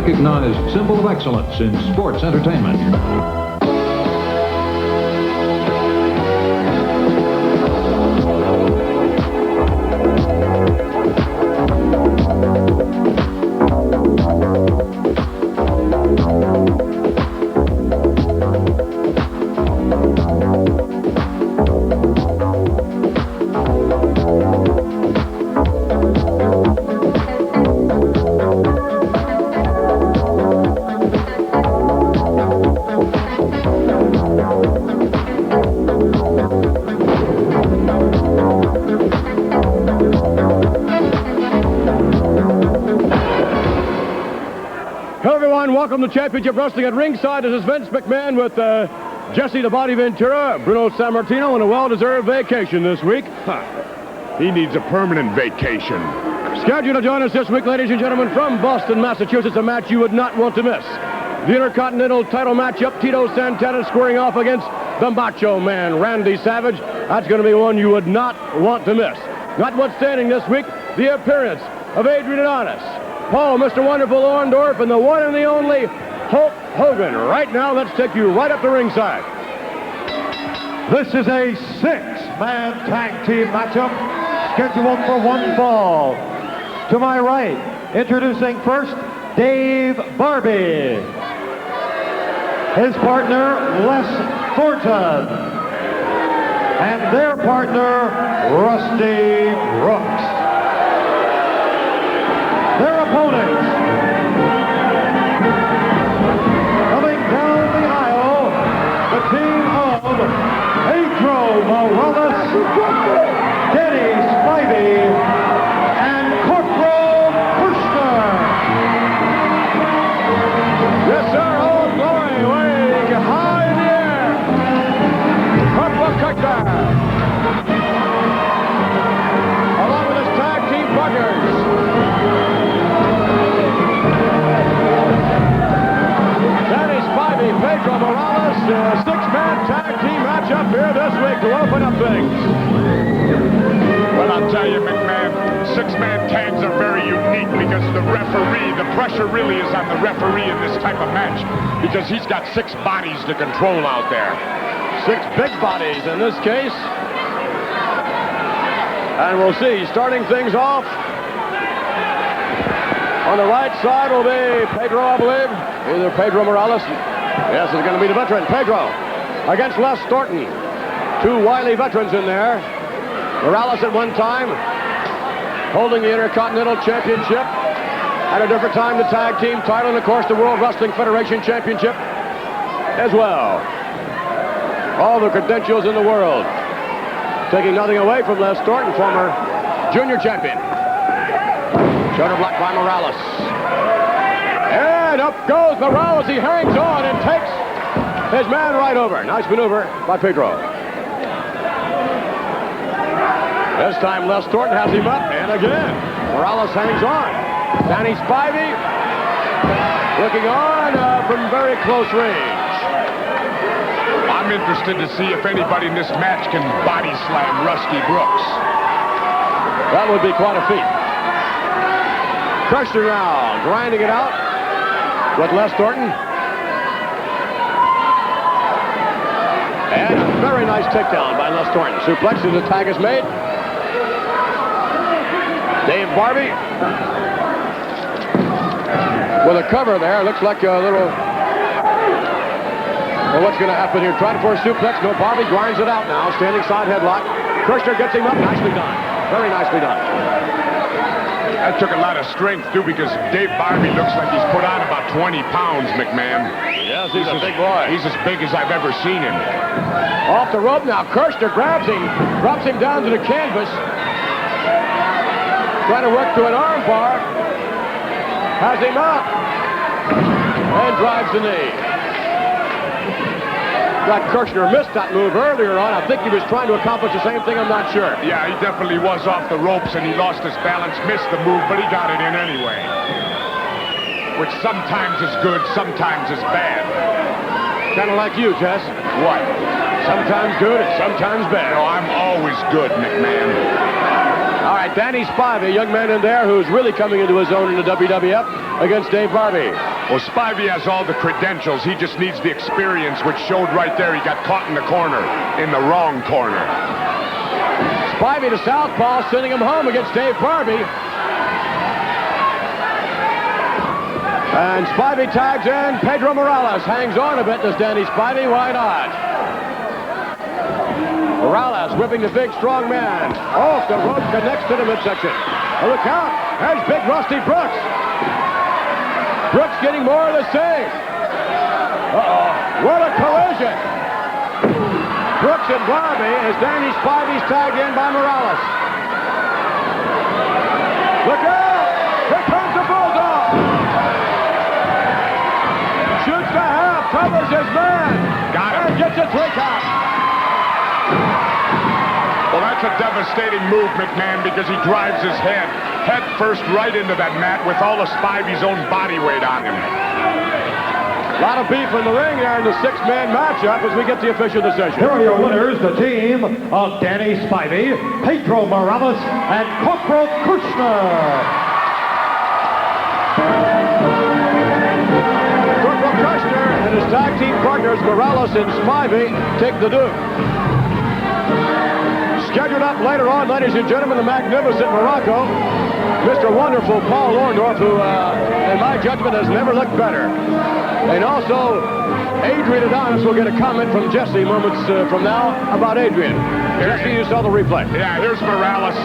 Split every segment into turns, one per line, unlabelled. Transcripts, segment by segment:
recognized symbol of excellence in sports entertainment.
Welcome to Championship Wrestling. At ringside. This is Vince McMahon with Jesse the Body Ventura, Bruno Sammartino, on a well-deserved vacation this week.
He needs a permanent vacation.
Scheduled to join us this week, ladies and gentlemen, from Boston, Massachusetts, a match you would not want to miss. The Intercontinental title matchup, Tito Santana squaring off against the Macho Man, Randy Savage. That's going to be one you would not want to miss. Notwithstanding this week, the appearance of Adrian Adonis, Paul, Mr. Wonderful Orndorff, and the one and the only Hulk Hogan. Right now, let's take you right up to ringside.
This is a six-man tag team matchup scheduled for one fall. To my right, introducing first, Dave Barbie. His partner, Les Thornton. And their partner, Rusty Brooks. Their opponents, coming down the aisle, the team of Pedro Morales, Denny Spivey, and Corporal Kushner.
Yes, sir, Old Glory, way high in the air. Corporal Kushner, along with his tag team partners. Pedro Morales, six-man tag team matchup here this week to open up things.
Well, I'll tell you, McMahon, six-man tags are very unique because the pressure really is on the referee in this type of match because he's got six bodies to control out there.
Six big bodies in this case. And we'll see, starting things off, on the right side will be Pedro, I believe. Either Pedro Morales. Yes, it's going to be the veteran, Pedro, against Les Thornton. Two wily veterans in there. Morales at one time holding the Intercontinental Championship. At a different time, the tag team title, and of course, the World Wrestling Federation Championship as well. All the credentials in the world. Taking nothing away from Les Thornton, former junior champion. Shoulder block by Morales. And up goes Morales. He hangs on and takes his man right over. Nice maneuver by Pedro. This time Les Thornton has him up, and again, Morales hangs on. Danny Spivey looking on from very close range.
I'm interested to see if anybody in this match can body slam Rusty Brooks.
That would be quite a feat. Crusher now, grinding it out with Les Thornton. And a very nice takedown by Les Thornton. Suplex as the tag is made. Dave Barbie with a cover there. Looks like a little... Well, what's going to happen here? Trying for a suplex. No, Barbie grinds it out now. Standing side headlock. Crusher gets him up. Nicely done. Very nicely done.
That took a lot of strength, too, because Dave Barbie looks like he's put on about 20 pounds, McMahon.
Yes, he's a big boy.
He's as big as I've ever seen him.
Off the rope now. Kirshner grabs him, drops him down to the canvas. Trying to work to an arm bar. Has him up. And drives the knee. That Kirshner missed that move earlier on. I think he was trying to accomplish the same thing. I'm not sure.
Yeah, he definitely was off the ropes and he lost his balance, missed the move, but he got it in anyway. Which sometimes is good, sometimes is bad.
Kind of like you, Tess.
What?
Sometimes good and sometimes bad.
No, I'm always good, McMahon.
All right, Danny Spivey, a young man in there who's really coming into his own in the WWF against Dave Barbie.
Well, Spivey has all the credentials. He just needs the experience, which showed right there. He got caught in the corner, in the wrong corner.
Spivey to southpaw, sending him home against Dave Barbie. And Spivey tags in. Pedro Morales hangs on a bit, does Danny Spivey. Why not? Morales whipping the big, strong man. Off the rope, connects to the midsection. Oh, look out. There's Big Rusty Brooks. Brooks getting more of the same. Uh-oh. What a collision. Brooks and Barbie as Danny Spivey's tagged in by Morales. Look out. Here comes the Bulldog. Shoots the half, covers his man.
Got him.
And gets a 3 count.
Well, that's a devastating move, McMahon, because he drives his head first right into that mat with all of Spivey's own body weight on him.
A lot of beef in the ring there in the 6-man matchup as we get the official decision.
Here are your winners, the team of Danny Spivey, Pedro Morales, and Corporal Kushner.
Corporal Kushner and his tag team partners, Morales and Spivey, take the Duke. Scheduled up later on, ladies and gentlemen, the Magnificent Muraco. Mr. Wonderful Paul Orndorff, who, in my judgment, has never looked better. And also, Adrian Adonis will get a comment from Jesse moments from now about Adrian. Jesse, you saw the replay.
Yeah, here's Morales.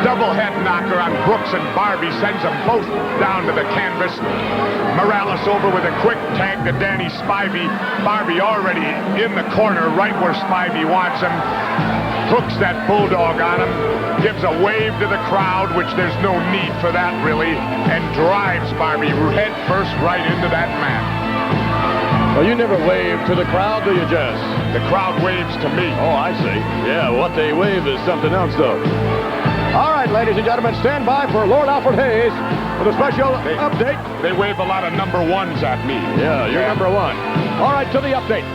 Double head knocker on Brooks and Barbie. Sends them both down to the canvas. Morales over with a quick tag to Danny Spivey. Barbie already in the corner, right where Spivey wants him. Hooks that bulldog on him, gives a wave to the crowd, which there's no need for that, really, and drives Barbie head first right into that mat.
Well, you never wave to the crowd, do you, Jess?
The crowd waves to me.
Oh, I see. Yeah, what they wave is something else, though. All right, ladies and gentlemen, stand by for Lord Alfred Hayes with a special update.
They wave a lot of number ones at me.
Yeah, you're number one. All right, to the update.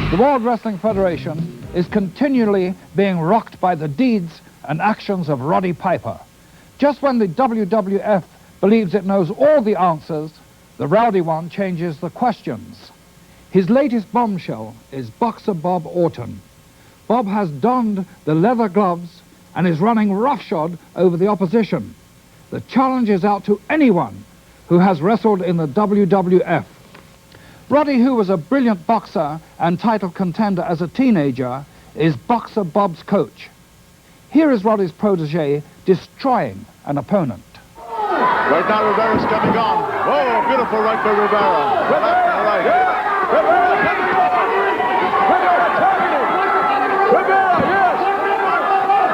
The World Wrestling Federation is continually being rocked by the deeds and actions of Roddy Piper. Just when the WWF believes it knows all the answers, the Rowdy One changes the questions. His latest bombshell is Boxer Bob Orton. Bob has donned the leather gloves and is running roughshod over the opposition. The challenge is out to anyone who has wrestled in the WWF. Roddy, who was a brilliant boxer and title contender as a teenager, is Boxer Bob's coach. Here is Roddy's protege destroying an opponent.
Right now, Rivera's coming on. Oh, beautiful right by Rivera. Right. Yeah. Rivera coming on. Rivera targeting. Rivera, yes.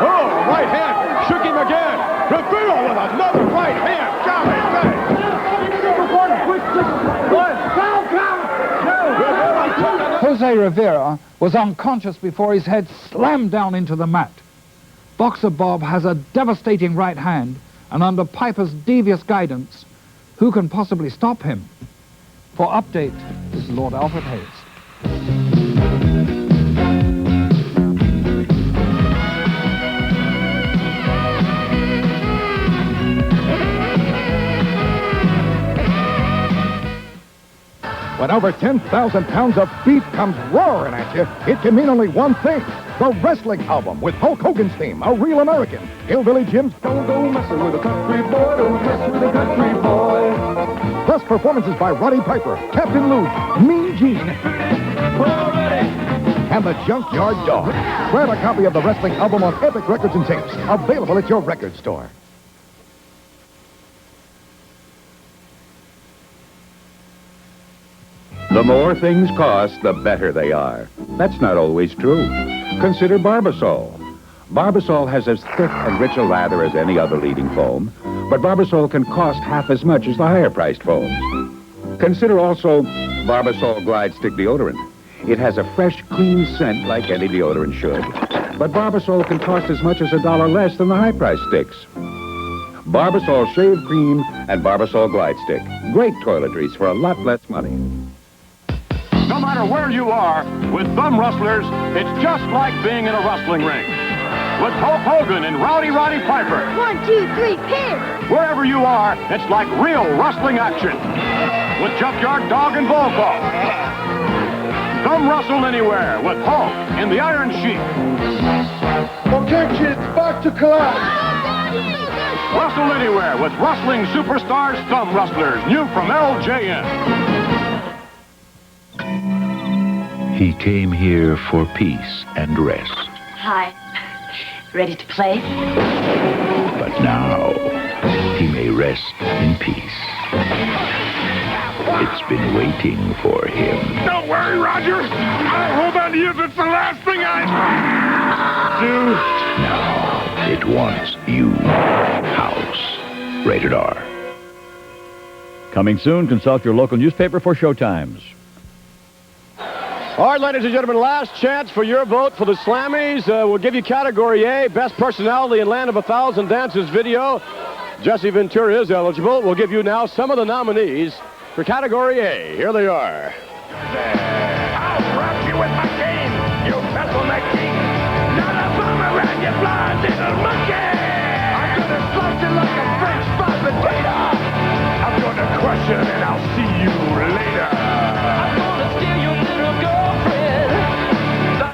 Oh, right hand. Shook him again. Rivera with another right hand. Golly, dang.
Jose Rivera was unconscious before his head slammed down into the mat. Boxer Bob has a devastating right hand, and under Piper's devious guidance, who can possibly stop him? For update is Lord Alfred Hayes.
When over 10,000 pounds of beef comes roaring at you, it can mean only one thing. The wrestling album with Hulk Hogan's theme, A Real American. Hillbilly Jim's Don't Go Messing with a Country Boy, Don't Mess with a Country Boy. Plus performances by Roddy Piper, Captain Lou, Mean Gene, and the Junkyard Dog. Grab a copy of the wrestling album on Epic Records and Tapes. Available at your record store.
The more things cost, the better they are. That's not always true. Consider Barbasol. Barbasol has as thick and rich a lather as any other leading foam, but Barbasol can cost half as much as the higher-priced foams. Consider also Barbasol Glide Stick Deodorant. It has a fresh, clean scent like any deodorant should, but Barbasol can cost as much as $1 less than the high-priced sticks. Barbasol Shave Cream and Barbasol Glide Stick. Great toiletries for a lot less money.
No matter where you are, with thumb wrestlers, it's just like being in a wrestling ring. With Hulk Hogan and Roddy Piper.
1, 2, 3, pin!
Wherever you are, it's like real wrestling action. With Junkyard Dog and Volvo. Thumb wrestle anywhere with Hulk in the Iron Sheik.
Okay, kids, back to class.
Wrestle anywhere with Wrestling Superstars Thumb Wrestlers, new from LJN.
He came here for peace and rest.
Hi. Ready to play?
But now, he may rest in peace. It's been waiting for him.
Don't worry, Roger. I'll hold on to you if it's the last thing I do.
Now, it wants you. House. Rated R.
Coming soon, consult your local newspaper for showtimes.
All right, ladies and gentlemen, last chance for your vote for the Slammies. We'll give you Category A, Best Personality in Land of 1,000 Dances Video. Jesse Ventura is eligible. We'll give you now some of the nominees for Category A. Here they are.
I'll rock you with my cane, you vessel neck king. Not a bummer around your blind little monkey. I'm gonna slice it like a French fried potato. I'm gonna crush it and I'll see you later. I'm gonna steal your little girlfriend.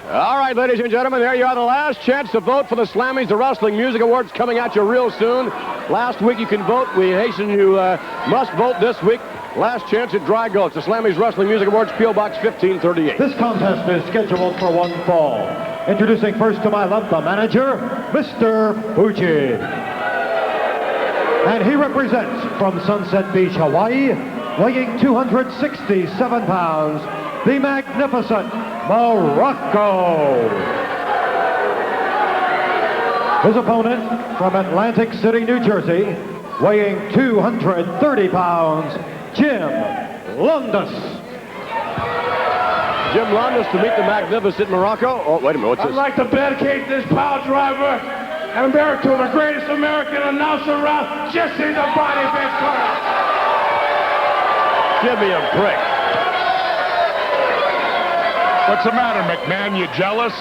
All right, ladies and gentlemen, there you are, the last chance to vote for the Slammies, the Wrestling Music Awards coming at you real soon. Last week you can vote. We hasten you must vote this week. Last chance at Dry Gulch, the Slammies Wrestling Music Awards, P.O. Box 1538.
This contest is scheduled for one fall. Introducing first to my left, the manager, Mr. Fuji. And he represents from Sunset Beach, Hawaii, weighing 267 pounds, the Magnificent Muraco. His opponent from Atlantic City, New Jersey, weighing 230 pounds, Jim Lundus.
Jim Lundus to meet the Magnificent Muraco. Oh, wait a minute, what's this?
I'd like to dedicate this pile driver and bear to the greatest American announcer around, Jesse the Body Ventura.
Give me a break.
What's the matter, McMahon? You jealous?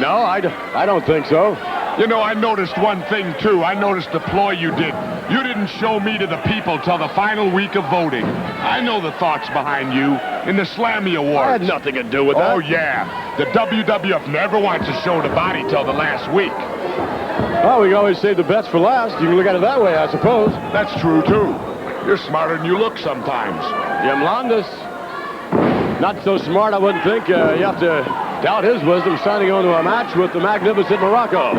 No, I don't think so.
You know, I noticed one thing, too. I noticed the ploy you did. You didn't show me to the people till the final week of voting. I know the thoughts behind you in the Slammy Awards.
I had nothing to do with that.
Oh, yeah. The WWF never wants to show the body till the last week.
Well, we can always save the best for last. You can look at it that way, I suppose.
That's true, too. You're smarter than you look sometimes.
Jim Lundus, not so smart, I wouldn't think. You have to doubt his wisdom signing on to a match with the Magnificent Muraco.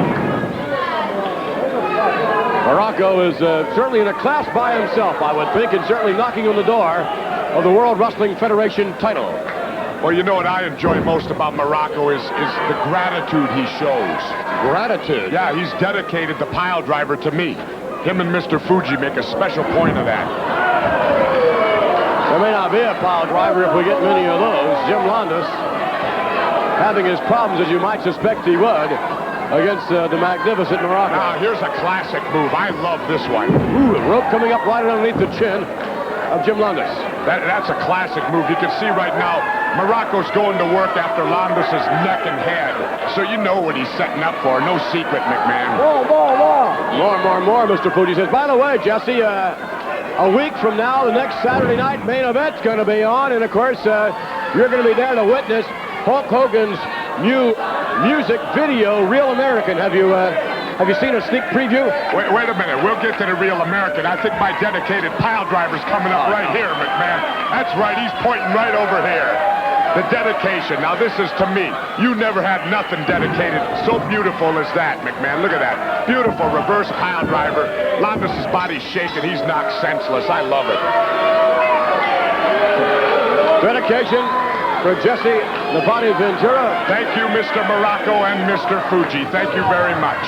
Muraco is certainly in a class by himself, I would think, and certainly knocking on the door of the World Wrestling Federation title.
Well, you know what I enjoy most about Muraco is the gratitude he shows.
Gratitude?
Yeah, he's dedicated the pile driver to me. Him and Mr. Fuji make a special point of that.
There may not be a pile driver if we get many of those. Jim Lundus having his problems, as you might suspect he would, against the Magnificent Muraco.
Now, here's a classic move. I love this one.
Ooh, a rope coming up right underneath the chin of Jim Lundus.
That's a classic move. You can see right now, Muraco's going to work after Lundus's neck and head. So you know what he's setting up for. No secret, McMahon.
More, Mr. Fuji says. By the way, Jesse, a week from now, the next Saturday night main event's going to be on. And, of course, you're going to be there to witness Hulk Hogan's new music video, Real American. Have you seen a sneak preview?
Wait a minute. We'll get to the Real American. I think my dedicated pile driver's coming up right here, McMahon. That's right. He's pointing right over here. The dedication. Now, this is to me. You never had nothing dedicated so beautiful as that, McMahon. Look at that. Beautiful reverse pile driver. Lundus's body's shaking. He's knocked senseless. I love it.
Dedication for Jesse the Body Ventura.
Thank you, Mr. Muraco and Mr. Fuji. Thank you very much.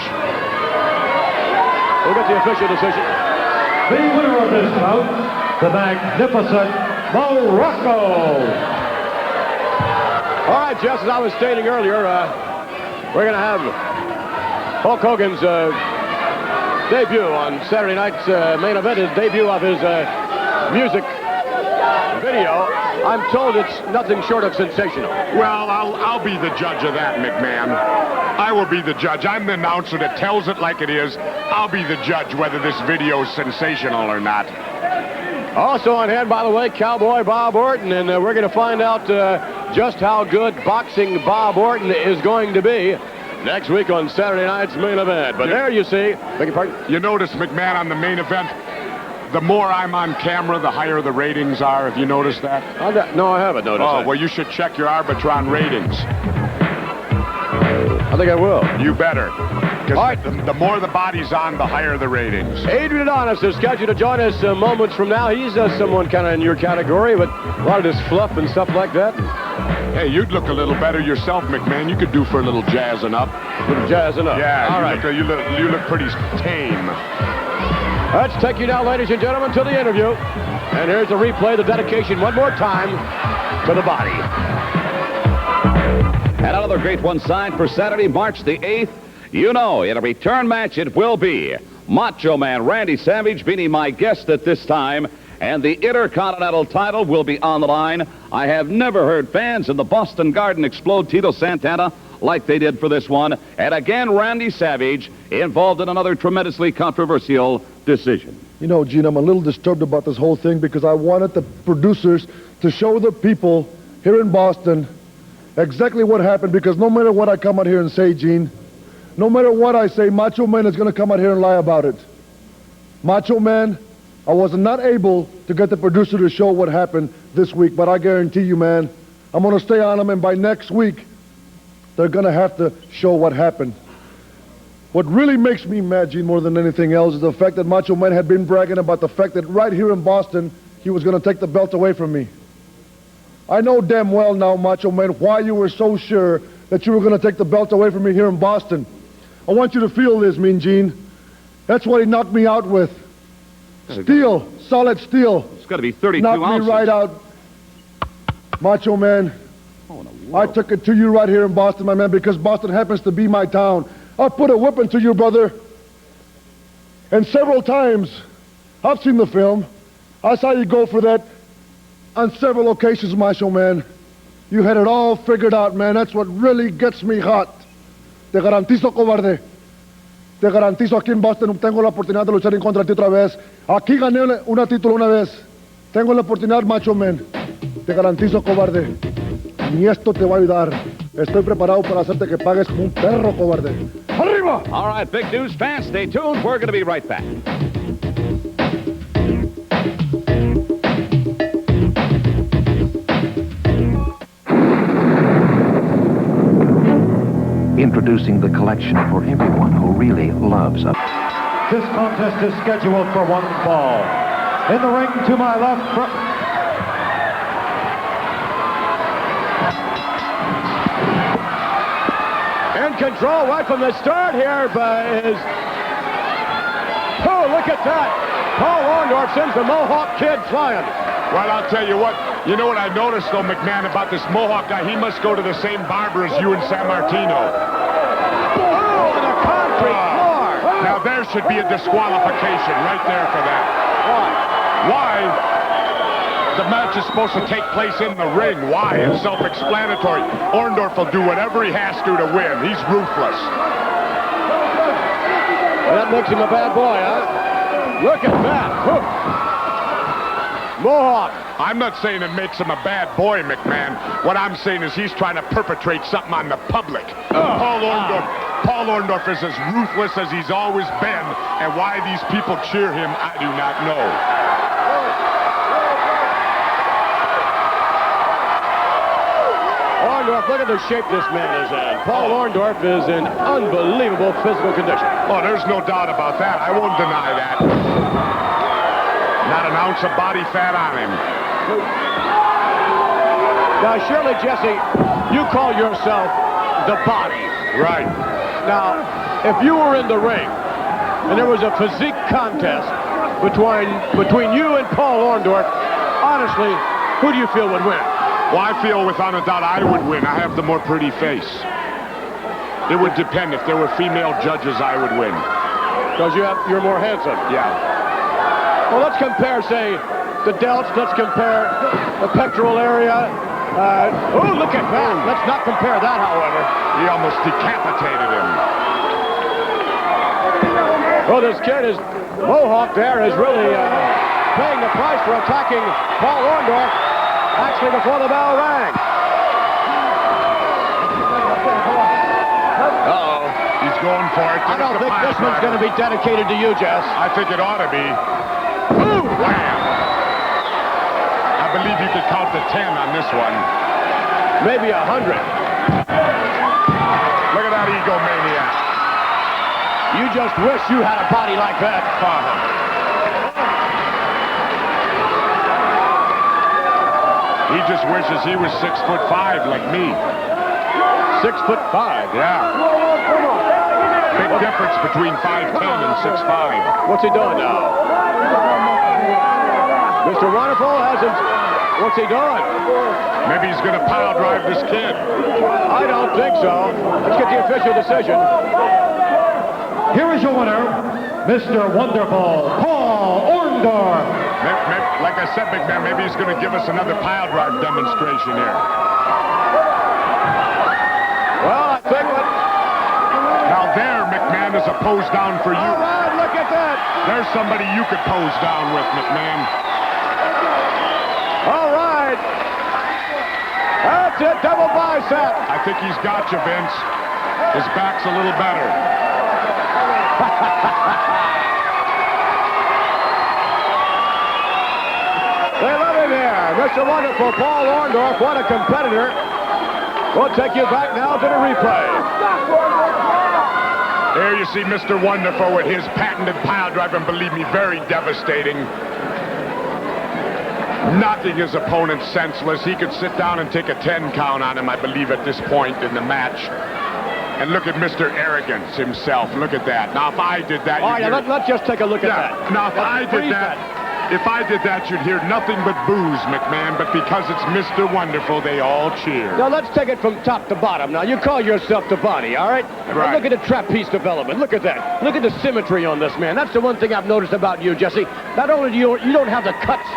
We'll get the official decision.
The winner of this bout, the Magnificent Muraco.
All right, Jess, as I was stating earlier, we're going to have Hulk Hogan's debut on Saturday night's main event, his debut of his music video, I'm told it's nothing short of sensational.
Well, I'll be the judge of that, McMahon. I will be the judge. I'm the announcer that tells it like it is. I'll be the judge whether this video is sensational or not.
Also on hand, by the way, Cowboy Bob Orton, and we're going to find out just how good boxing Bob Orton is going to be next week on Saturday night's main event. But there you see, beg your pardon?
You notice, McMahon, on the main event, the more I'm on camera, the higher the ratings are. Have you noticed that?
No, I haven't noticed that.
Oh, well, you should check your Arbitron ratings.
I think I will.
You better. Because right. the more the body's on, the higher the ratings.
Adrian Adonis is scheduled to join us moments from now. He's someone kind of in your category, but a lot of this fluff and stuff like that.
Hey, you'd look a little better yourself, McMahon. You could do for a little jazzing up.
A little jazzing up.
Yeah,
all right.
You look pretty tame.
Let's take you now, ladies and gentlemen, to the interview. And here's a replay, the dedication one more time to the body.
And another great one signed for Saturday, March the 8th. You know, in a return match, it will be Macho Man Randy Savage being my guest at this time, and the Intercontinental title will be on the line. I have never heard fans in the Boston Garden explode Tito Santana like they did for this one. And again, Randy Savage involved in another tremendously controversial decision.
You know, Gene, I'm a little disturbed about this whole thing because I wanted the producers to show the people here in Boston exactly what happened, because no matter what I come out here and say, Gene, no matter what I say, Macho Man is going to come out here and lie about it. Macho Man, I was not able to get the producer to show what happened this week, but I guarantee you, man, I'm going to stay on them, and by next week, they're going to have to show what happened. What really makes me mad, Gene, more than anything else, is the fact that Macho Man had been bragging about the fact that right here in Boston, he was going to take the belt away from me. I know damn well now, Macho Man, why you were so sure that you were going to take the belt away from me here in Boston. I want you to feel this, Mean Gene. That's what he knocked me out with. Steel, solid steel.
It's got to be 32
ounces. Knocked me right out. Macho Man, I took it to you right here in Boston, my man, because Boston happens to be my town. I put a whipping to you, brother. And several times, I've seen the film. I saw you go for that on several occasions, Macho Man. You had it all figured out, man. That's what really gets me hot. Te garantizo, cobarde. Te garantizo, aquí en Boston tengo la oportunidad de luchar en contra de ti otra vez. Aquí gané una título una vez. Tengo la oportunidad, Macho Man. Te garantizo, cobarde. Ni esto te va a ayudar. Estoy preparado para hacerte que pagues como un perro, cobarde. ¡Arriba!
All right, big news fans. Stay tuned. We're going to be right back.
Introducing the collection for everyone who really loves a...
This contest is scheduled for one fall. In the ring to my left...
In control right from the start here is... Oh, look at that! Paul Orndorff sends the Mohawk Kid flying.
Well, I'll tell you what. You know what I noticed, though, McMahon, about this Mohawk guy? He must go to the same barber as you and San Martino.
Oh, on the concrete floor.
Now, there should be a disqualification right there for that. Why? The match is supposed to take place in the ring. Why? It's self-explanatory. Orndorff will do whatever he has to win. He's ruthless.
That makes him a bad boy, huh? Look at that. Mohawk.
I'm not saying it makes him a bad boy, McMahon. What I'm saying is he's trying to perpetrate something on the public. Paul Orndorff is as ruthless as he's always been, and why these people cheer him, I do not know.
Orndorff, look at the shape this man is in. Paul Orndorff is in unbelievable physical condition.
Oh, there's no doubt about that. I won't deny that. Not an ounce of body fat on him.
Now, surely, Jesse, you call yourself the body.
Right.
Now, if you were in the ring and there was a physique contest between you and Paul Orndorff, honestly, who do you feel would win?
Well, I feel without a doubt I would win. I have the more pretty face. It would depend. If there were female judges, I would win.
Because you're more handsome.
Yeah.
Well, let's compare, say, the delts. Let's compare the pectoral area. Oh, look at that. Let's not compare that, however.
He almost decapitated him.
Well, this kid is, Mohawk there is really paying the price for attacking Paul Orndorff actually before the bell rang.
Uh-oh. He's going for it.
I don't think this one's going to be dedicated to you, Jess.
I think it ought to be. Ooh, wham! I believe you could count to 10 on this one.
Maybe 100.
Look at that egomaniac.
You just wish you had a body like that.
He just wishes he was 6'5" like me.
6'5"?
Yeah. Big difference between 5'10" and 6'5".
What's he doing now? Mr. Wonderful hasn't... What's he doing?
Maybe he's going to pile drive this kid.
I don't think so. Let's get the official decision.
Here is your winner, Mr. Wonderful, Paul Orndorff.
Like I said, big man, maybe he's going to give us another pile drive demonstration here.
Well, I think that...
Now there, McMahon, is a pose down for you.
All right, look at that.
There's somebody you could pose down with, McMahon.
All right. That's it, double bicep.
I think he's got you, Vince. His back's a little better.
They love him here. Mr. Wonderful, Paul Orndorff, what a competitor. We'll take you back now to the replay.
There you see Mr. Wonderful with his patented pile driver, and believe me, very devastating. Knocking his opponent senseless. He could sit down and take a 10 count on him, I believe, at this point in the match. And look at Mr. Arrogance himself. Look at that. Now, if I did that...
All right, let's just take a look at that.
Now, if I did that, you'd hear nothing but boos, McMahon. But because it's Mr. Wonderful, they all cheer.
Now, let's take it from top to bottom. Now, you call yourself the body, all right?
Right.
Now, look at the trapeze development. Look at that. Look at the symmetry on this man. That's the one thing I've noticed about you, Jesse. Not only do you don't have the cuts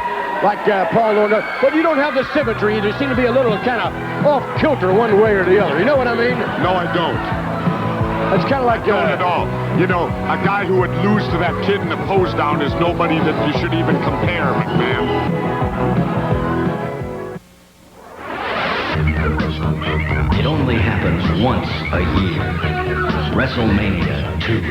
like Paul Orndorff, but you don't have the symmetry. You seem to be a little kind of off-kilter one way or the other. You know what I mean?
No, I don't.
It's kind of like...
Not at all. You know, a guy who would lose to that kid in the pose down is nobody that you should even compare, McMahon.
It only happens once a year. WrestleMania 2.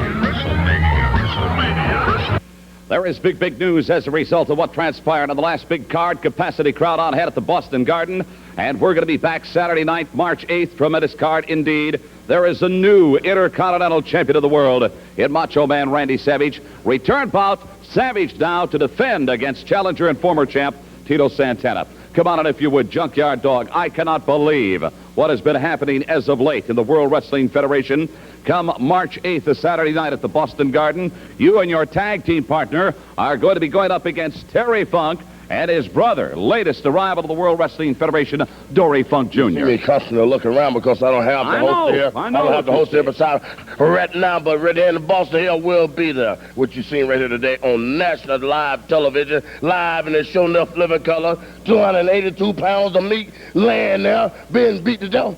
There is big news as a result of what transpired on the last big card. Capacity crowd on hand at the Boston Garden. And we're going to be back Saturday night, March 8th. Tremendous card indeed. There is a new Intercontinental Champion of the World in Macho Man Randy Savage. Return bout, Savage now to defend against challenger and former champ Tito Santana. Come on, and if you would, Junkyard Dog, I cannot believe what has been happening as of late in the World Wrestling Federation. Come March 8th, a Saturday night at the Boston Garden, you and your tag team partner are going to be going up against Terry Funk and his brother, latest arrival to the World Wrestling Federation, Dory Funk Jr.
You me constantly looking around because I don't have the host here. I don't have the host here beside right now, but right here in Boston here will be there. What you seen right here today on national live television, live in the show enough living color, 282 pounds of meat laying there, being beat to death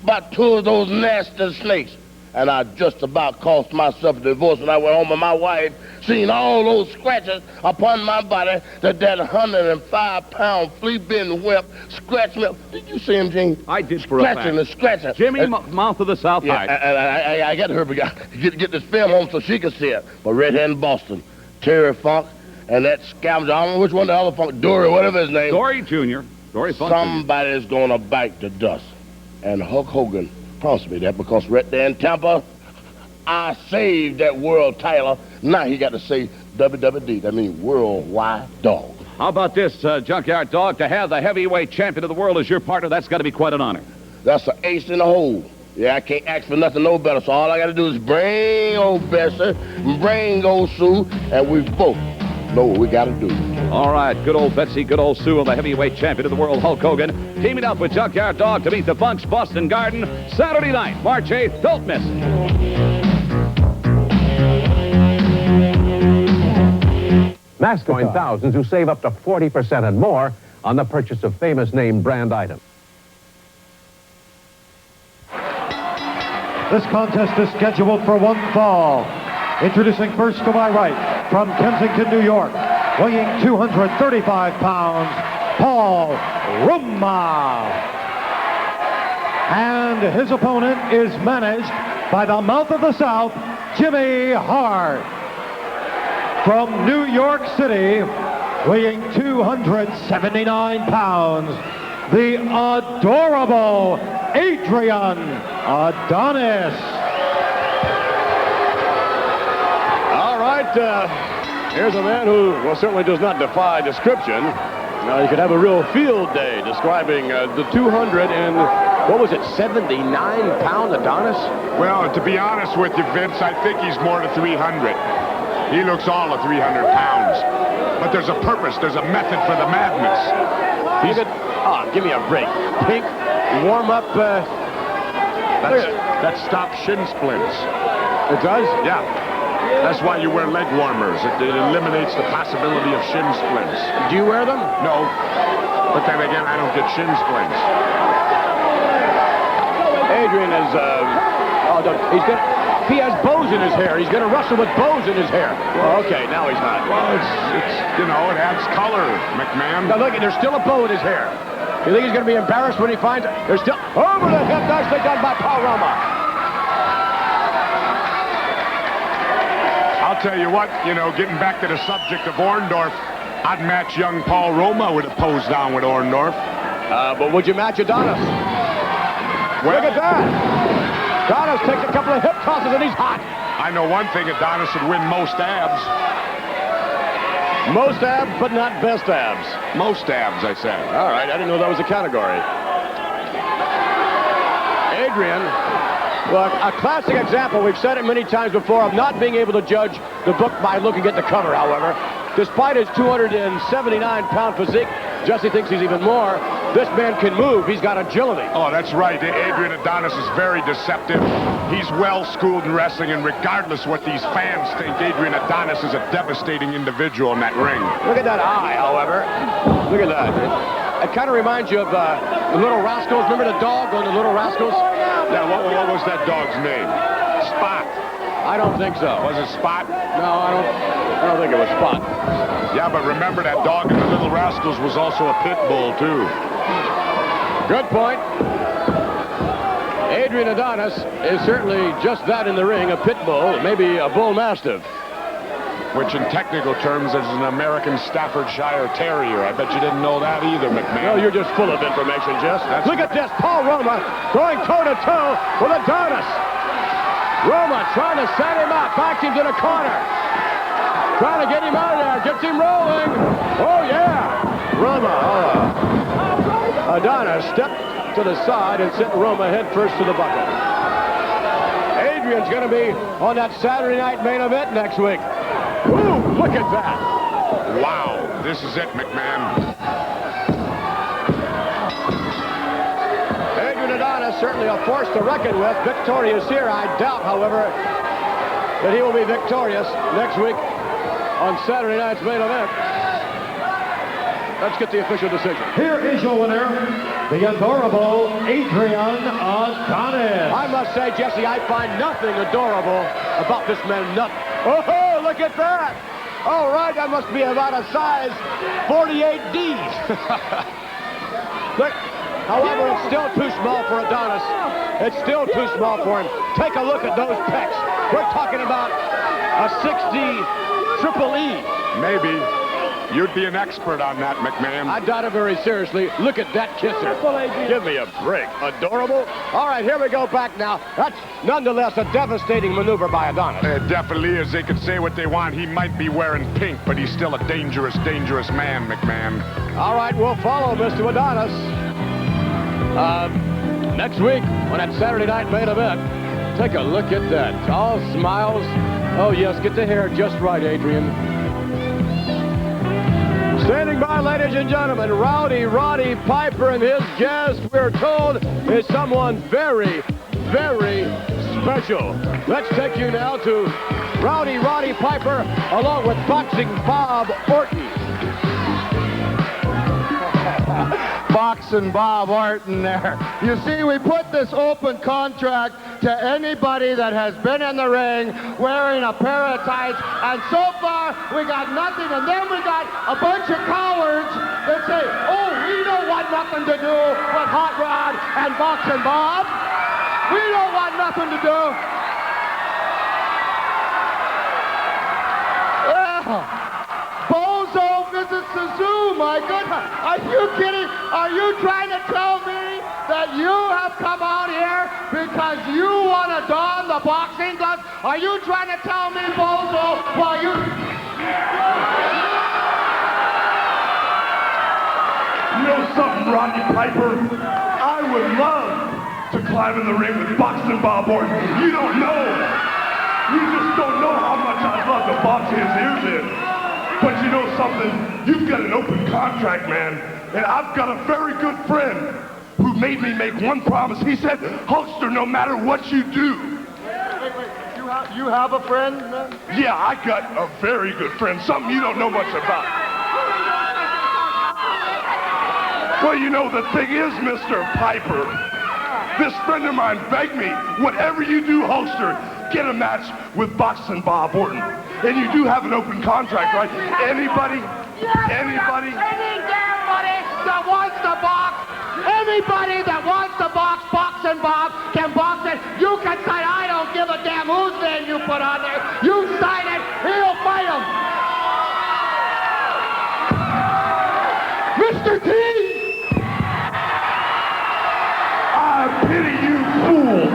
by two of those nasty snakes. And I just about cost myself a divorce when I went home with my wife, seeing all those scratches upon my body that 105-pound flea-bitten whip scratched me. Did you see him, Gene?
I did for a fact.
Scratching.
Jimmy, mouth of the South Hide.
I got her get this film home so she can see it. But right here in Boston, Terry Funk and that scavenger, I don't know which one the other Funk, Dory, whatever his name.
Dory Jr. Dory Funk.
Somebody's going to bite the dust. And Hulk Hogan promised me that because right there in Tampa, I saved that world title. Now he got to say WWD. That means Worldwide Dog.
How about this, Junkyard Dog? To have the heavyweight champion of the world as your partner, that's got to be quite an honor.
That's an ace in the hole. Yeah, I can't ask for nothing no better. So all I got to do is bring old Bessie, bring old Sue, and we both know what we got to do.
All right, good old Betsy, good old Sue, and the heavyweight champion of the world, Hulk Hogan, teaming up with Junkyard Dog to meet the Funk's Boston Garden Saturday night, March 8th. Don't miss it.
Mastercard. Join thousands who save up to 40% and more on the purchase of famous name brand items.
This contest is scheduled for one fall. Introducing first to my right, from Kensington, New York, weighing 235 pounds, Paul Roma. And his opponent is managed by the mouth of the South, Jimmy Hart. From New York City, weighing 279 pounds, the adorable Adrian Adonis.
All right, here's a man who, well, certainly does not defy description. You could have a real field day describing the 200 and, what was it, 79-pound Adonis?
Well, to be honest with you, Vince, I think he's more to 300. He looks all of 300 pounds. But there's a purpose, there's a method for the madness.
Give me a break. Pink, warm up.
That stops shin splints.
It does?
Yeah. That's why you wear leg warmers. It eliminates the possibility of shin splints.
Do you wear them?
No. But then again, I don't get shin splints.
Adrian is, he has bows in his hair. He's going to wrestle with bows in his hair. Well, okay, now he's not.
Well, it's it adds color, McMahon.
Now look, there's still a bow in his hair. You think he's going to be embarrassed when he finds it? There's still, over the hip, nicely done by Paul Roma.
I'll tell you what, getting back to the subject of Orndorff, I'd match young Paul Roma with a pose down with Orndorff.
But would you match Adonis?
Well,
look at that. Adonis takes a couple of hip tosses and he's hot.
I know one thing, Adonis would win most abs.
Most abs, but not best abs.
Most abs, I said.
All right, I didn't know that was a category. Adrian, well, a classic example, we've said it many times before, of not being able to judge the book by looking at the cover, however. Despite his 279-pound physique, Jesse thinks he's even more. This man can move. He's got agility.
Oh, that's right. Adrian Adonis is very deceptive. He's well-schooled in wrestling, and regardless what these fans think, Adrian Adonis is a devastating individual in that ring.
Look at that eye, however. Look at that. It kind of reminds you of the Little Rascals. Remember the dog on the Little Rascals?
Yeah, what was that dog's name? Spot.
I don't think so.
Was it Spot?
No, I don't think it was Spot.
Yeah, but remember that dog in the Little Rascals was also a pit bull, too.
Good point. Adrian Adonis is certainly just that in the ring, a pit bull, maybe a bull mastiff.
Which in technical terms is an American Staffordshire Terrier. I bet you didn't know that either, McMahon.
No, you're just full of information, Jess. Look at this. Paul Roma going toe-to-toe with Adonis. Roma trying to set him up, backs him to the corner. Trying to get him out of there, gets him rolling. Oh, yeah. Roma, Adonis stepped to the side and sent Roma head first to the bucket. Adrian's going to be on that Saturday night main event next week. Ooh, look at that.
Wow, this is it, McMahon.
Adrian Adonis, certainly a force to reckon with. Victorious here. I doubt, however, that he will be victorious next week on Saturday night's main event. Let's get the official decision.
Here is your winner, the adorable Adrian Adonis.
I must say, Jesse, I find nothing adorable about this man. Nothing. Oh, look at that. All right, that must be about a size 48D. Look, however, it's still too small for Adonis. It's still too small for him. Take a look at those pecs. We're talking about a 6D triple E.
Maybe. You'd be an expert on that, McMahon.
I doubt it very seriously. Look at that kisser. Give me a break. Adorable. All right, here we go back now. That's nonetheless a devastating maneuver by Adonis.
It definitely is. They could say what they want. He might be wearing pink, but he's still a dangerous, dangerous man, McMahon.
All right, we'll follow Mr. Adonis next week on that Saturday night main event. Take a look at that. All smiles. Oh, yes, get the hair just right, Adrian. Standing by, ladies and gentlemen, Rowdy Roddy Piper, and his guest, we're told, is someone very, very special. Let's take you now to Roddy Piper, along with Boxing Bob Orton.
Boxing Bob Orton there. You see, we put this open contract to anybody that has been in the ring wearing a pair of tights, and so far we got nothing, and then we got a bunch of cowards that say, oh, we don't want nothing to do with Hot Rod and Boxing Bob. We don't want nothing to do. Bozo visits the zoo, my goodness. Are you kidding? Are you trying to tell me that you have come out here because you want to don the boxing gloves? Are you trying to tell me, Bozo, while you...
You know something, Roddy Piper? I would love to climb in the ring with Boxing Bob Orton. You don't know. You just don't know how much I'd love to box his ears in. But you know something? You've got an open contract, man. And I've got a very good friend who made me make one promise. He said, Hulkster, no matter what you do.
Wait. You have a friend, man?
Yeah, I got a very good friend. Something you don't know much about. Well, you know, the thing is, Mr. Piper, this friend of mine begged me, whatever you do, Hulkster, get a match with Boxing Bob Orton. And you do have an open contract, right? Anybody?
Any damn buddy that wants to box, anybody that wants to box Boxing Bob can box it. You can say, I don't give a damn whose name you put on there. You sign it, he'll fight him. Mr. T!
I pity you, fool.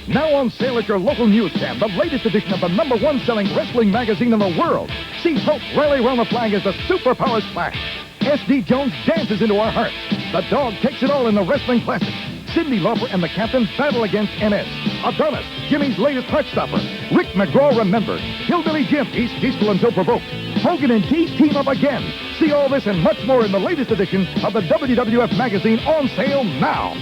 Now on sale at your local newsstand, the latest edition of the #1 selling wrestling magazine in the world. See Hulk rally around the flag as the superpower splash. S.D. Jones dances into our hearts. The dog takes it all in the wrestling classic. Cyndi Lauper and the Captain battle against NS. Adonis, Jimmy's latest heartstopper. Rick McGraw remembered. Hillbilly Jim, he's peaceful until provoked. Hogan and T team up again. See all this and much more in the latest edition of the WWF magazine, on sale now.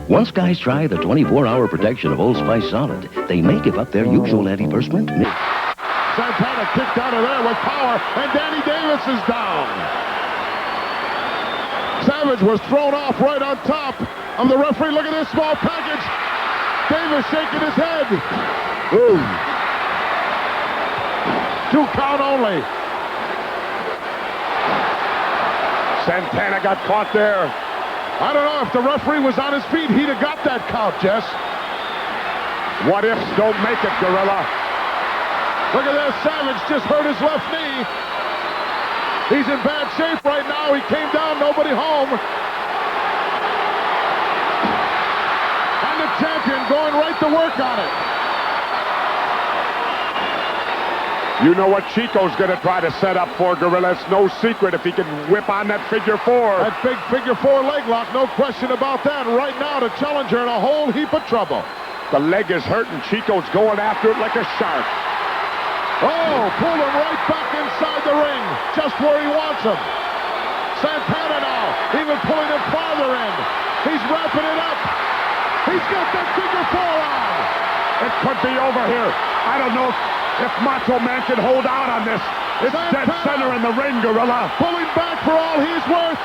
Once guys try the 24-hour protection of Old Spice Solid, they may give up their usual antiperspirant.
Santana kicked out of there with power, and Danny Davis is down. Savage was thrown off right on top of the referee. Look at this small package. Davis shaking his head. Ooh. 2 count only. Santana got caught there. I don't know if the referee was on his feet, he'd have got that count, Jess. What ifs don't make it, Gorilla. Look at this, Savage just hurt his left knee. He's in bad shape right now. He came down, nobody home. And the champion going right to work on it. You know what Chico's going to try to set up for, Gorilla. It's no secret if he can whip on that figure 4. That big figure 4 leg lock, no question about that. Right now, the challenger in a whole heap of trouble. The leg is hurt, and Chico's going after it like a shark. Oh, pulled him right back inside the ring, just where he wants him. Santana now, even pulling him farther in. He's wrapping it up. He's got that figure 4 on. It could be over here. I don't know if Macho Man can hold out on this. It's dead center in the ring, Gorilla. Pulling back for all he's worth.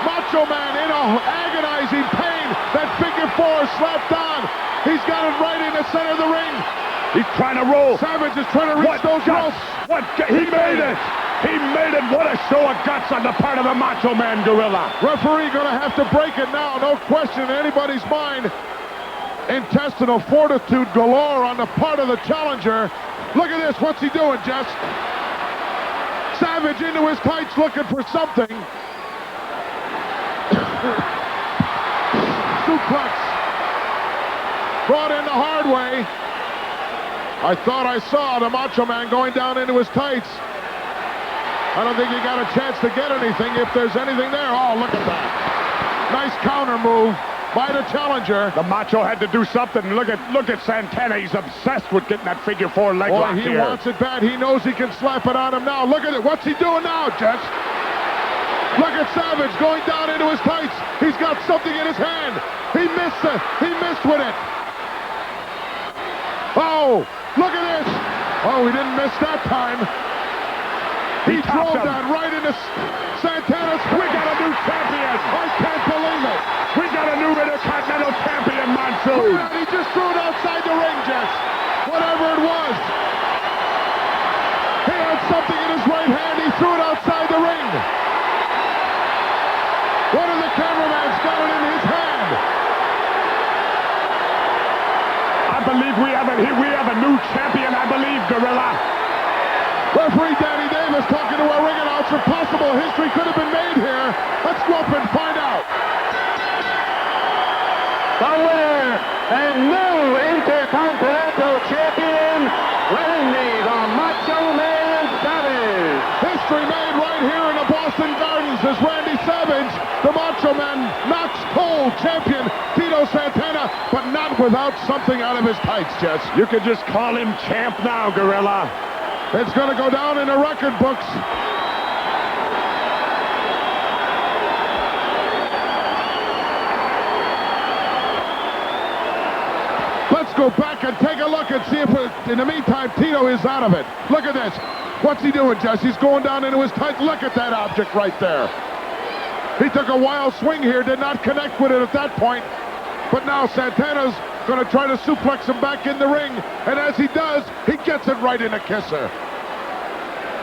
Macho Man in a agonizing pain. That figure 4 slapped on. He's got it right in the center of the ring. He's trying to roll. Savage is trying to reach those ropes. He made it. He made it. What a show of guts on the part of the Macho Man, Gorilla. Referee going to have to break it now. No question in anybody's mind. Intestinal fortitude galore on the part of the challenger. Look at this. What's he doing, Jess? Savage into his tights looking for something. Suplex. Brought in the hard way. I thought I saw the Macho Man going down into his tights. I don't think he got a chance to get anything if there's anything there. Oh, look at that. Nice counter move. by the challenger.
The Macho had to do something. Look at Santana. He's obsessed with getting that figure four leg
Boy,
lock
he
here.
wants it bad. He knows he can slap it on him now. Look at it. What's he doing now, Jess? Look at Savage going down into his tights. He's got something in his hand. He missed with it. Oh, look at this. Oh, he didn't miss that time. He drove that right into Santana's face.
We got a new champion.
I can't believe it.
We got a new Intercontinental Champion, Monsoon.
He just threw it outside the ring, Jess. Whatever it was. He had something in his right hand. He threw it outside the ring. One of the cameraman's got it in his hand.
I believe we have a new champion, I believe, Gorilla.
Referee Danny Davis talking to our ring announcer. Possible history could have been made here. Let's go up and find out.
The winner and new Intercontinental Champion, Randy the Macho Man Savage.
History made right here in the Boston Gardens as Randy Savage, the Macho Man, knocks cold champion Tito Santana, but not without something out of his tights, Jess.
You could just call him champ now, Gorilla.
It's going to go down in the record books. Let's go back and take a look and see if, in the meantime, Tito is out of it. Look at this. What's he doing, Jess? He's going down into his tights. Look at that object right there. He took a wild swing here, did not connect with it at that point. But now Santana's going to try to suplex him back in the ring. And as he does, he gets it right in a kisser.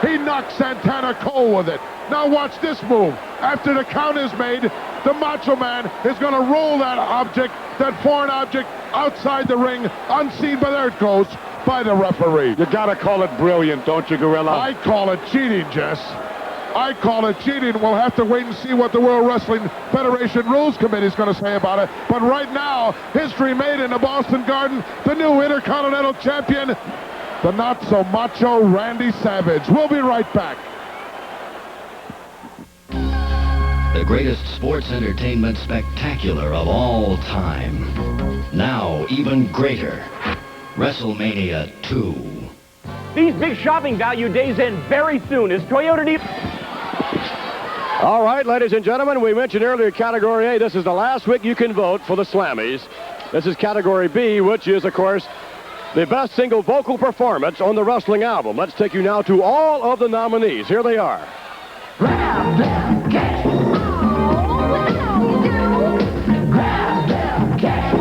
He knocks Santana cold with it. Now watch this move. After the count is made, the Macho Man is going to roll that object, that foreign object, outside the ring, unseen, but there it goes, by the referee.
You gotta call it brilliant, don't you, Gorilla?
I call it cheating, Jess. I call it cheating. We'll have to wait and see what the World Wrestling Federation Rules Committee is going to say about it. But right now, history made in the Boston Garden, the new Intercontinental Champion, the not-so-macho Randy Savage. We'll be right back.
The greatest sports entertainment spectacular of all time. Now even greater. Wrestlemania 2.
These big shopping value days end very soon. Is Toyota Deep...
All right, ladies and gentlemen, we mentioned earlier Category A. This is the last week you can vote for the Slammies. This is Category B, which is, of course, the best single vocal performance on the wrestling album. Let's take you now to all of the nominees. Here they are.
Grab them, catch. Grab them, catch.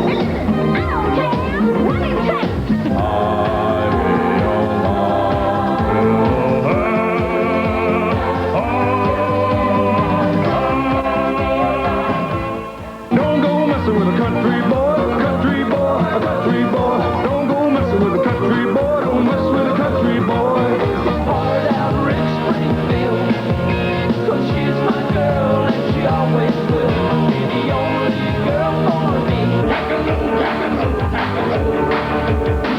Don't go messing with a country boy, country boy, a country boy. Don't go messing with a country boy, don't mess with a country boy.
Born down Rick Springfield, 'cause she's my girl and she always will be the only girl for me. Rock-a-roll, rock-a-roll, rock-a-roll.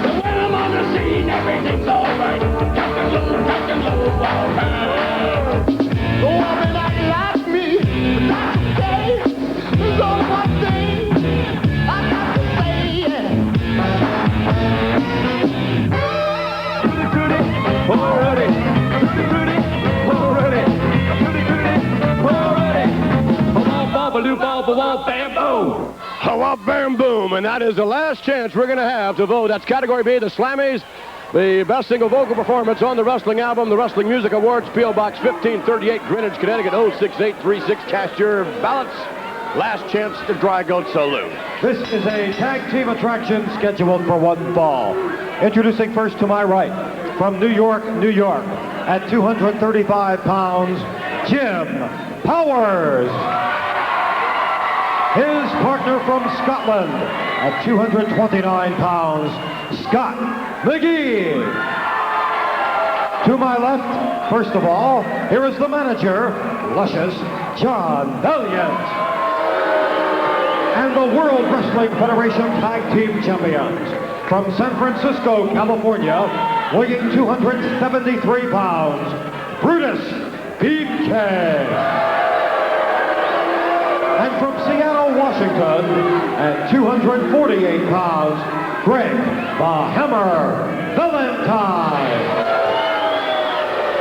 And when I'm on the scene, everything's alright. Rock-a-roll, rock-a-roll, alright. The woman that loves me, that day, there's only one thing I got to say, yeah.
Already, pretty, already, pretty, already.
Bam, boom. Bam, boom. And that is the last chance we're going to have to vote. That's Category B, the Slammies. The best single vocal performance on the wrestling album, the Wrestling Music Awards, P.O. Box 1538, Greenwich, Connecticut, 06836. Cast your ballots. Last chance to Dry Goat Saloon.
This is a tag team attraction scheduled for one fall. Introducing first to my right, from New York, New York, at 235 pounds, Jim Powers. His partner from Scotland, at 229 pounds, Scott McGee. To my left, first of all, here is the manager, luscious John Valiant. And the World Wrestling Federation Tag Team Champions, from San Francisco, California, weighing 273 pounds, Brutus Beefcake. And from Seattle, Washington, Washington, and 248 pounds, Greg the Hammer Valentine.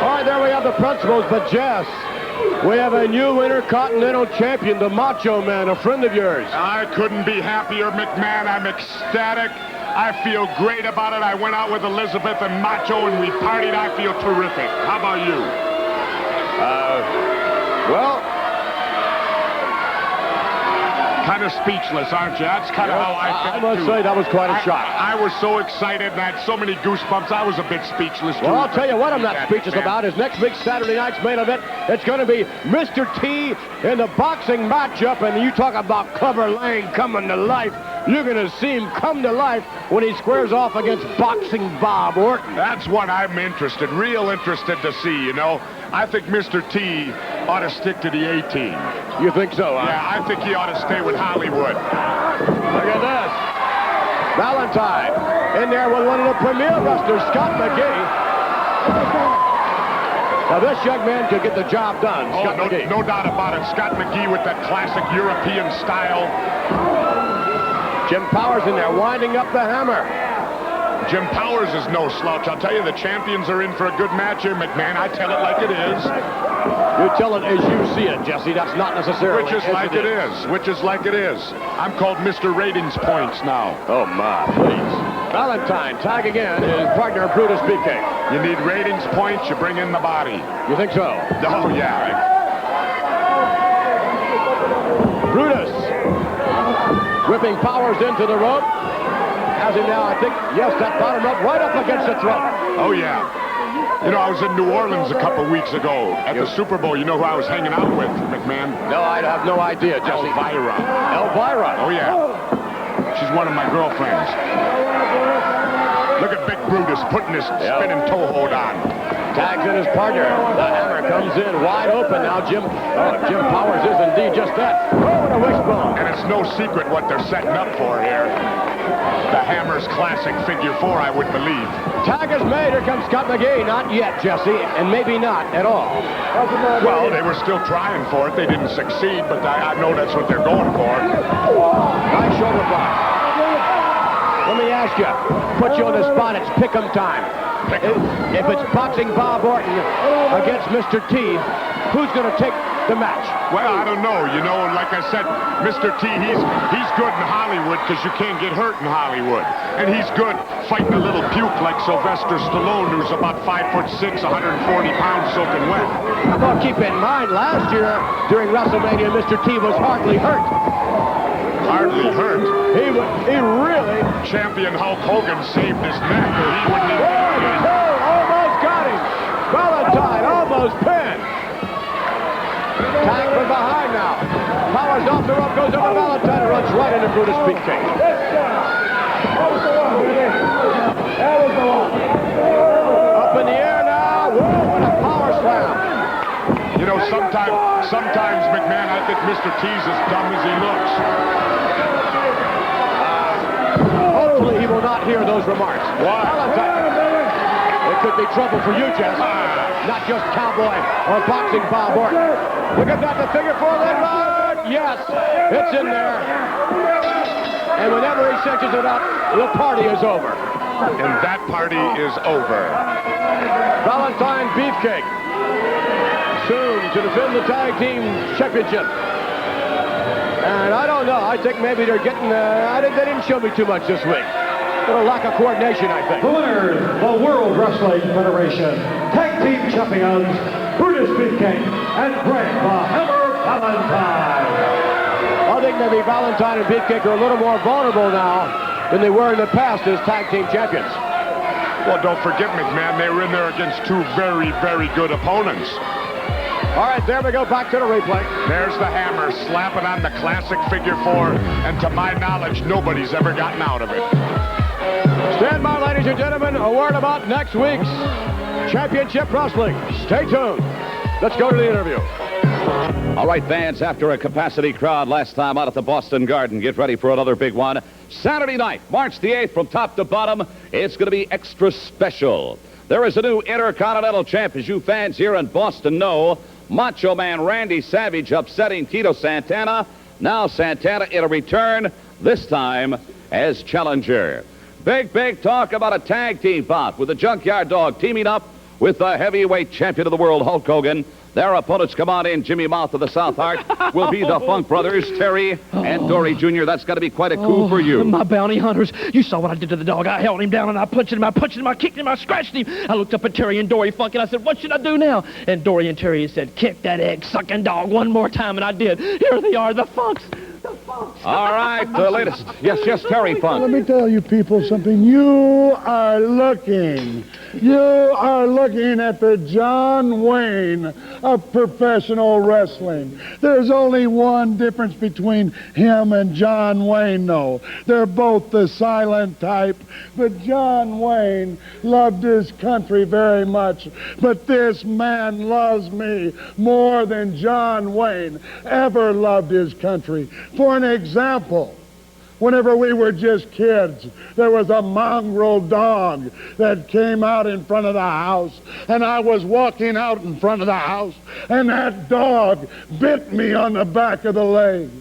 All right, there we have the principals, but Jess, we have a new Intercontinental Champion, the Macho Man, a friend of yours.
I couldn't be happier, McMahon. I'm ecstatic. I feel great about it. I went out with Elizabeth and Macho, and we partied. I feel terrific. How about you?
Well,
kind of speechless, aren't you? That's kind of how I felt,
I must say, that was quite a shock.
I was so excited, and I had so many goosebumps. I was a bit speechless, too.
Well, I'll tell you what I'm not speechless about is next week, Saturday night's main event. It's going to be Mr. T in the boxing matchup, and you talk about Clubber Lang coming to life. You're going to see him come to life when he squares off against Boxing Bob Orton.
That's what I'm real interested to see, you know. I think Mr. T ought to stick to the A-team.
You think so, huh?
Yeah, I think he ought to stay with Hollywood.
Look at this. Valentine in there with one of the premier wrestlers, Scott McGee. Now, this young man could get the job done, Scott McGee.
No doubt about it. Scott McGee with that classic European style.
Jim Powers in there winding up the hammer.
Jim Powers is no slouch. I'll tell you, the champions are in for a good match here, McMahon. I tell it like it is.
You tell it as you see it, Jesse. That's not necessarily
Which is like it is. Which is like it is. I'm called Mr. Ratings Points now.
Oh, my, please. Valentine tagging in his partner, Brutus BK.
You need ratings points, you bring in the body.
You think so?
Oh, yeah.
Brutus whipping Powers into the rope. Has him now, I think, yes, that bottom rope right up against the throat.
Oh, yeah. You know, I was in New Orleans a couple weeks ago at the Super Bowl. You know who I was hanging out with, McMahon?
No, I have no idea, Jesse.
Elvira.
Elvira?
Oh, yeah. She's one of my girlfriends. Look at Big Brutus putting his spinning toe hold on.
Tags in his partner. The hammer comes in wide open now, Jim. Jim Powers is indeed just that. Oh, what a wishbone.
And it's no secret what they're setting up for here. The Hammer's classic figure 4, I would believe.
Tag is made. Here comes Scott McGee. Not yet, Jesse, and maybe not at all.
Well, they were still trying for it. They didn't succeed, but I know that's what they're going for.
Nice shoulder block. Let me ask you, put you on the spot. It's pick'em time. If it's Boxing Bob Orton against Mr. T, who's going to take the match?
Well, I don't know. You know, like I said, Mr. T, he's good in Hollywood because you can't get hurt in Hollywood. And he's good fighting a little puke like Sylvester Stallone, who's about 5'6", 140 pounds soaking wet.
Well, keep in mind, last year during Wrestlemania, Mr. T was hardly hurt.
Hardly hurt?
He really...
Champion Hulk Hogan saved his neck, or he wouldn't even...
Almost got him. Valentine almost pinned. Tag from behind now. Powers off the rope, goes over Valentine, runs right into Brutus BK. Up in the air now. Whoa, what a power slam.
You know, sometimes, McMahon, I think Mr. T's as dumb as he looks.
Hopefully he will not hear those remarks.
Why?
It could be trouble for you, Jess. Not just Cowboy or Boxing Bob Orton. Look at that, the figure 4 leg lock. Yes, it's in there. And whenever he cinches it up, the party is over.
And that party is over.
Valentine Beefcake. Soon to defend the tag team championship. And I don't know. I think maybe they're getting... they didn't show me too much this week. A little lack of coordination, I think.
The winners, the World Wrestling Federation Tag Team Champions, Brutus Beefcake and Greg the Hammer Valentine.
I think maybe Valentine and Beefcake are a little more vulnerable now than they were in the past as tag team champions.
Well, don't forget, McMahon, they were in there against two very, very good opponents.
All right, there we go, back to the replay.
There's the Hammer slapping on the classic figure 4, and to my knowledge, nobody's ever gotten out of it.
Stand by, ladies and gentlemen, a word about next week's Championship Wrestling. Stay tuned. Let's go to the interview.
All right, fans, after a capacity crowd last time out at the Boston Garden, get ready for another big one. Saturday night, March the 8th, from top to bottom, it's going to be extra special. There is a new Intercontinental Champ, as you fans here in Boston know. Macho Man Randy Savage upsetting Tito Santana. Now Santana in a return, this time as challenger. Big talk about a tag team bout with the Junkyard Dog teaming up with the heavyweight champion of the world, Hulk Hogan. Their opponents come on in. Jimmy Mouth of the South Heart will be the Funk Brothers, Terry and Dory Jr. That's got to be quite a coup for you.
My bounty hunters. You saw what I did to the dog. I held him down and I punched him, I kicked him, I scratched him. I looked up at Terry and Dory Funk and I said, what should I do now? And Dory and Terry said, kick that egg-sucking dog one more time, and I did. Here they are, the Funks.
All right, the latest. Yes, Terry Funk.
Let me tell you people something. You are looking at the John Wayne of professional wrestling. There's only one difference between him and John Wayne, though. They're both the silent type, but John Wayne loved his country very much. But this man loves me more than John Wayne ever loved his country. For an example, whenever we were just kids, there was a mongrel dog that came out in front of the house, and I was walking out in front of the house, and that dog bit me on the back of the leg.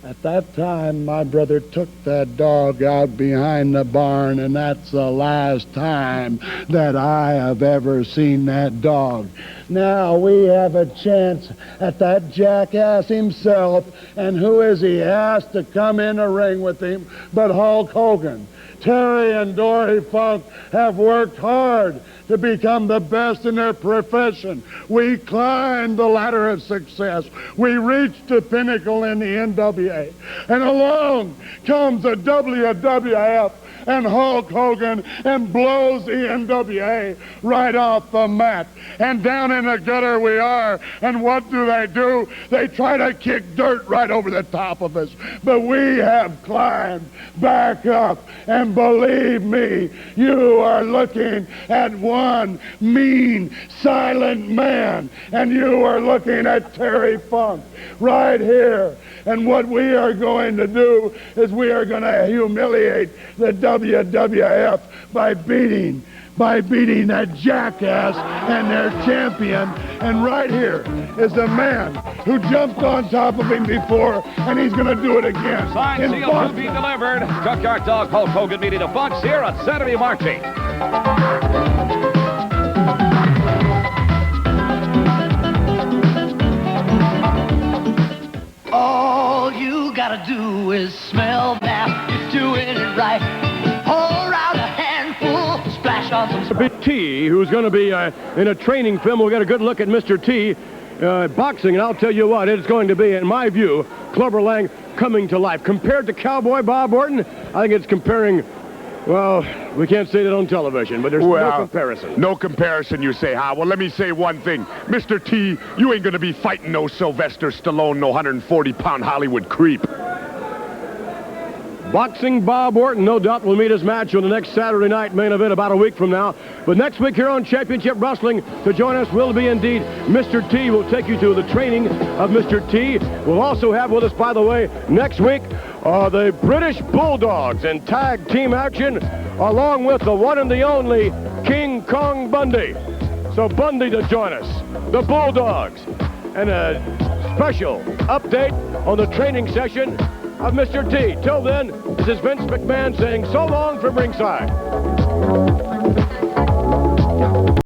At that time, my brother took that dog out behind the barn, and that's the last time that I have ever seen that dog. Now we have a chance at that jackass himself, and who is he asked to come in the ring with him but Hulk Hogan? Terry and Dory Funk have worked hard to become the best in their profession. We climbed the ladder of success. We reached the pinnacle in the NWA. And along comes the WWF and Hulk Hogan and blows the NWA right off the mat. And down in the gutter we are. And what do? They try to kick dirt right over the top of us. But we have climbed back up. And believe me, you are looking at one mean, silent man. And you are looking at Terry Funk right here. And what we are going to do is we are going to humiliate the WWF by beating that jackass and their champion. And right here is the man who jumped on top of him before, and he's going to do it again.
Signed, sealed, to be delivered. Junkyard Dog Hulk Hogan meeting the Funks here on Saturday, March 8th.
All you gotta do is smell that you're doing it right. Pour out a handful, splash on some...
Big T, who's going to be in a training film. We'll get a good look at Mr. T boxing, and I'll tell you what, it's going to be, in my view, Clubber Lang coming to life. Compared to Cowboy Bob Orton, I think it's comparing... Well, we can't say that on television, but there's no comparison.
No comparison, you say, huh? Well, let me say one thing. Mr. T, you ain't gonna be fighting no Sylvester Stallone, no 140-pound Hollywood creep.
Boxing Bob Orton, no doubt, will meet his match on the next Saturday night main event about a week from now. But next week here on Championship Wrestling, to join us will be indeed Mr. T. We'll take you to the training of Mr. T. We'll also have with us, by the way, next week, the British Bulldogs in tag team action, along with the one and the only King Kong Bundy. So Bundy to join us, the Bulldogs, and a special update on the training session of Mr. T. Till then, this is Vince McMahon saying so long from ringside.